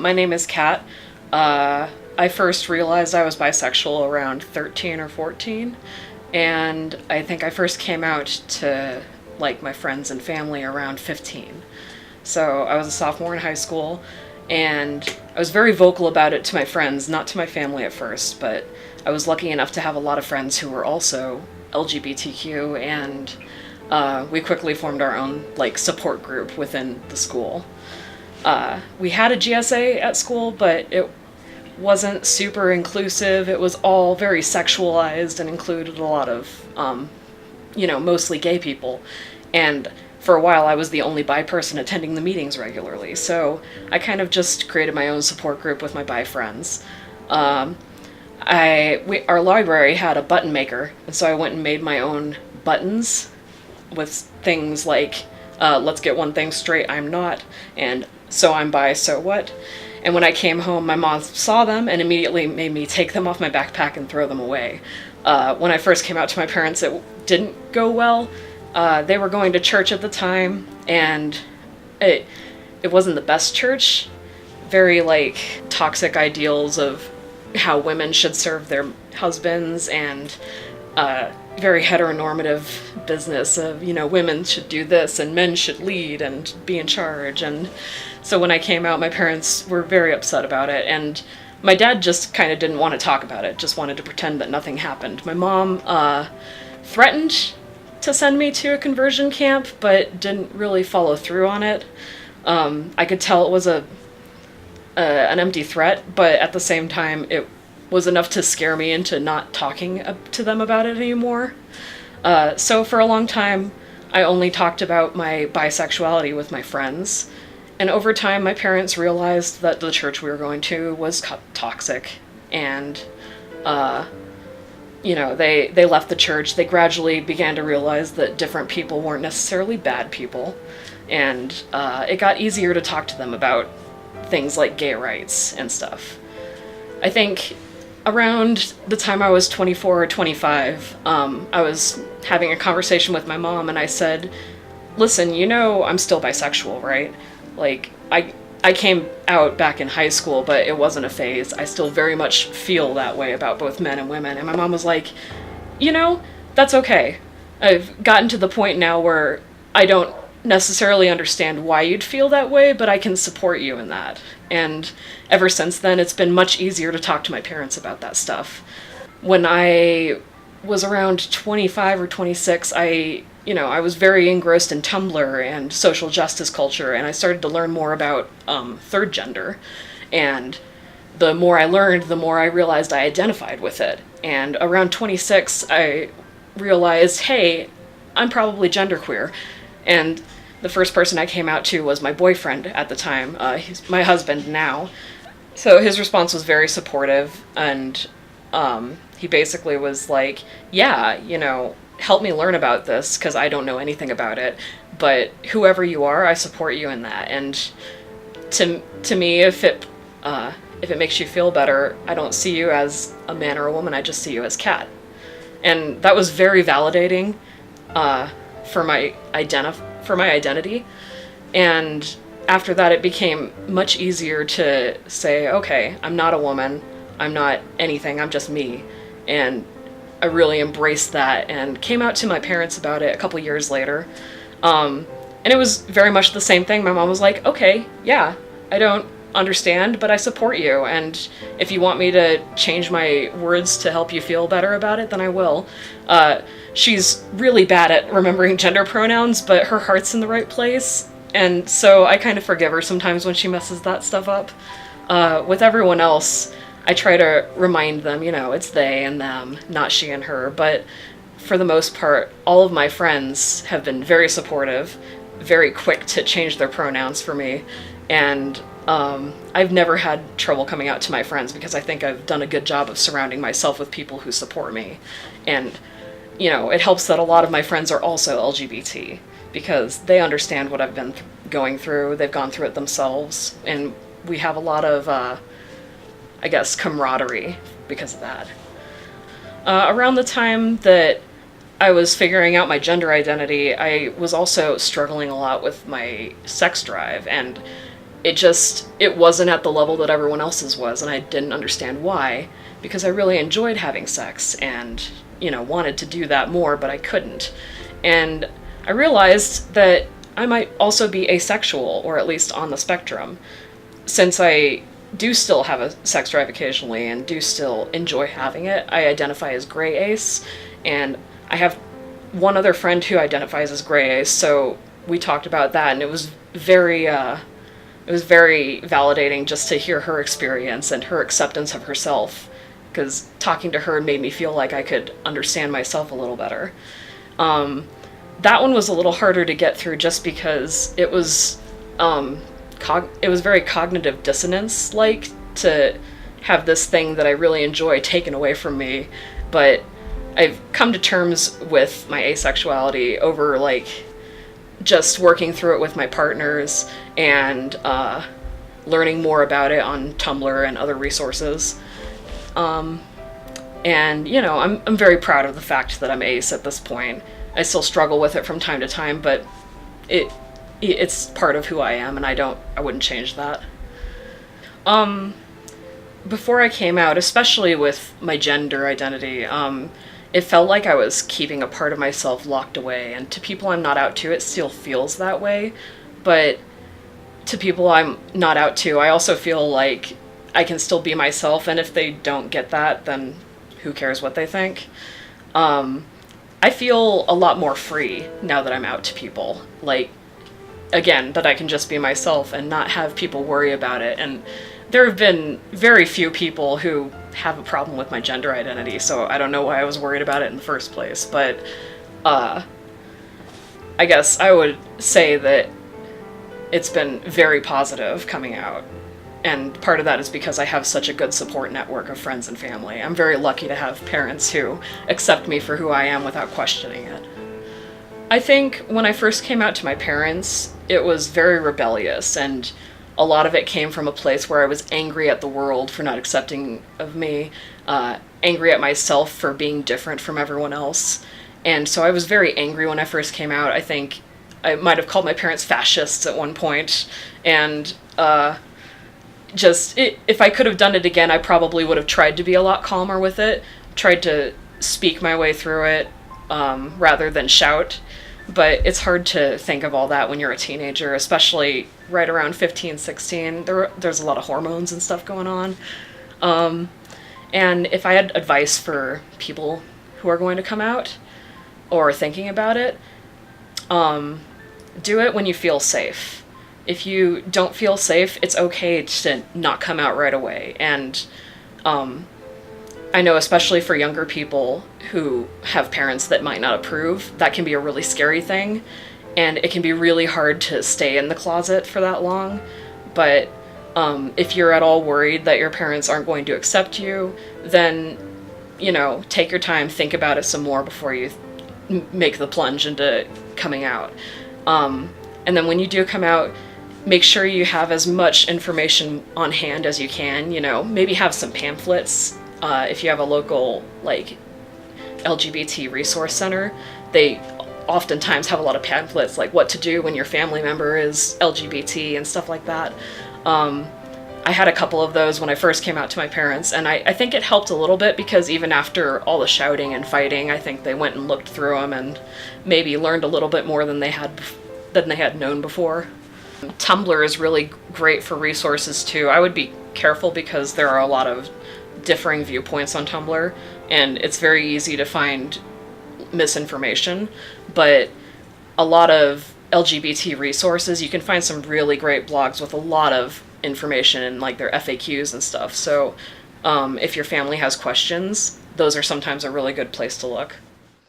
my name is Kat. I first realized I was bisexual around 13 or 14, and I think I first came out to like my friends and family around 15. So I was a sophomore in high school, and I was very vocal about it to my friends, not to my family at first, but I was lucky enough to have a lot of friends who were also LGBTQ, and we quickly formed our own like support group within the school. We had a GSA at school, but it wasn't super inclusive. It was all very sexualized and included a lot of, mostly gay people. And for a while, I was the only bi person attending the meetings regularly. So I kind of just created my own support group with my bi friends. Our library had a button maker, and so I went and made my own buttons with things like, let's get one thing straight, I'm not, and so I'm bi, so what? And when I came home, my mom saw them and immediately made me take them off my backpack and throw them away. When I first came out to my parents, it didn't go well. They were going to church at the time, and it wasn't the best church. Very, like, toxic ideals of how women should serve their husbands, and very heteronormative business of, women should do this and men should lead and be in charge. And so when I came out, my parents were very upset about it, and my dad just kind of didn't want to talk about it, just wanted to pretend that nothing happened. My mom threatened to send me to a conversion camp, but didn't really follow through on it. I could tell it was an empty threat, but at the same time, it was enough to scare me into not talking to them about it anymore. So for a long time, I only talked about my bisexuality with my friends. And over time, my parents realized that the church we were going to was toxic. And, they left the church. They gradually began to realize that different people weren't necessarily bad people. And it got easier to talk to them about things like gay rights and stuff. I think around the time I was 24 or 25, I was having a conversation with my mom, and I said, listen, I'm still bisexual, right? Like, I came out back in high school, but it wasn't a phase. I still very much feel that way about both men and women. And my mom was like, that's okay. I've gotten to the point now where I don't necessarily understand why you'd feel that way, but I can support you in that. And ever since then, it's been much easier to talk to my parents about that stuff. When I was around 25 or 26, I was very engrossed in Tumblr and social justice culture, and I started to learn more about third gender. And the more I learned, the more I realized I identified with it. And around 26, I realized, hey, I'm probably genderqueer. And the first person I came out to was my boyfriend at the time. He's my husband now. So his response was very supportive, and he basically was like, yeah, help me learn about this, because I don't know anything about it, but whoever you are, I support you in that. And to me, if it makes you feel better, I don't see you as a man or a woman, I just see you as Kat. And that was very validating for my identity. And after that, it became much easier to say, okay, I'm not a woman, I'm not anything, I'm just me. And I really embraced that and came out to my parents about it a couple years later. And it was very much the same thing. My mom was like, okay, yeah, I don't understand, but I support you. And if you want me to change my words to help you feel better about it, then I will. She's really bad at remembering gender pronouns, but her heart's in the right place. And so I kind of forgive her sometimes when she messes that stuff up. With everyone else, I try to remind them, it's they and them, not she and her. But for the most part, all of my friends have been very supportive, very quick to change their pronouns for me. And I've never had trouble coming out to my friends, because I think I've done a good job of surrounding myself with people who support me. And, it helps that a lot of my friends are also LGBT, because they understand what I've been going through. They've gone through it themselves. And we have a lot of, camaraderie because of that. Around the time that I was figuring out my gender identity, I was also struggling a lot with my sex drive, and it wasn't at the level that everyone else's was, and I didn't understand why, because I really enjoyed having sex and, wanted to do that more, but I couldn't. And I realized that I might also be asexual, or at least on the spectrum, since I do still have a sex drive occasionally and do still enjoy having it. I identify as gray ace, and I have one other friend who identifies as gray ace, so we talked about that, and it was very validating just to hear her experience and her acceptance of herself, because talking to her made me feel like I could understand myself a little better. That one was a little harder to get through just because it was very cognitive dissonance, like, to have this thing that I really enjoy taken away from me. But I've come to terms with my asexuality over, like, just working through it with my partners and learning more about it on Tumblr and other resources. And, I'm very proud of the fact that I'm ace at this point. I still struggle with it from time to time, but it's part of who I am, and I wouldn't change that. Before I came out, especially with my gender identity, it felt like I was keeping a part of myself locked away, and to people I'm not out to, it still feels that way. But to people I'm not out to, I also feel like I can still be myself, and if they don't get that, then who cares what they think? I feel a lot more free now that I'm out to people. Like, again, that I can just be myself and not have people worry about it. And there have been very few people who have a problem with my gender identity, so I don't know why I was worried about it in the first place. But I guess I would say that it's been very positive coming out. And part of that is because I have such a good support network of friends and family. I'm very lucky to have parents who accept me for who I am without questioning it. I think when I first came out to my parents, it was very rebellious, and a lot of it came from a place where I was angry at the world for not accepting of me, angry at myself for being different from everyone else. And so I was very angry when I first came out. I think I might have called my parents fascists at one point, and if I could have done it again, I probably would have tried to be a lot calmer with it, tried to speak my way through it rather than shout. But it's hard to think of all that when you're a teenager, especially right around 15, 16. There's a lot of hormones and stuff going on. And if I had advice for people who are going to come out or thinking about it, do it when you feel safe. If you don't feel safe, it's okay to not come out right away. And I know, especially for younger people who have parents that might not approve, that can be a really scary thing. And it can be really hard to stay in the closet for that long. But if you're at all worried that your parents aren't going to accept you, then, take your time, think about it some more before you make the plunge into coming out. And then when you do come out, make sure you have as much information on hand as you can, maybe have some pamphlets. If you have a local, LGBT resource center, they oftentimes have a lot of pamphlets, like what to do when your family member is LGBT and stuff like that. I had a couple of those when I first came out to my parents, and I think it helped a little bit, because even after all the shouting and fighting, I think they went and looked through them and maybe learned a little bit more than they had known before. Tumblr is really great for resources too. I would be careful because there are a lot of differing viewpoints on Tumblr, and it's very easy to find misinformation. But a lot of LGBT resources, you can find some really great blogs with a lot of information and their FAQs and stuff. So if your family has questions, those are sometimes a really good place to look.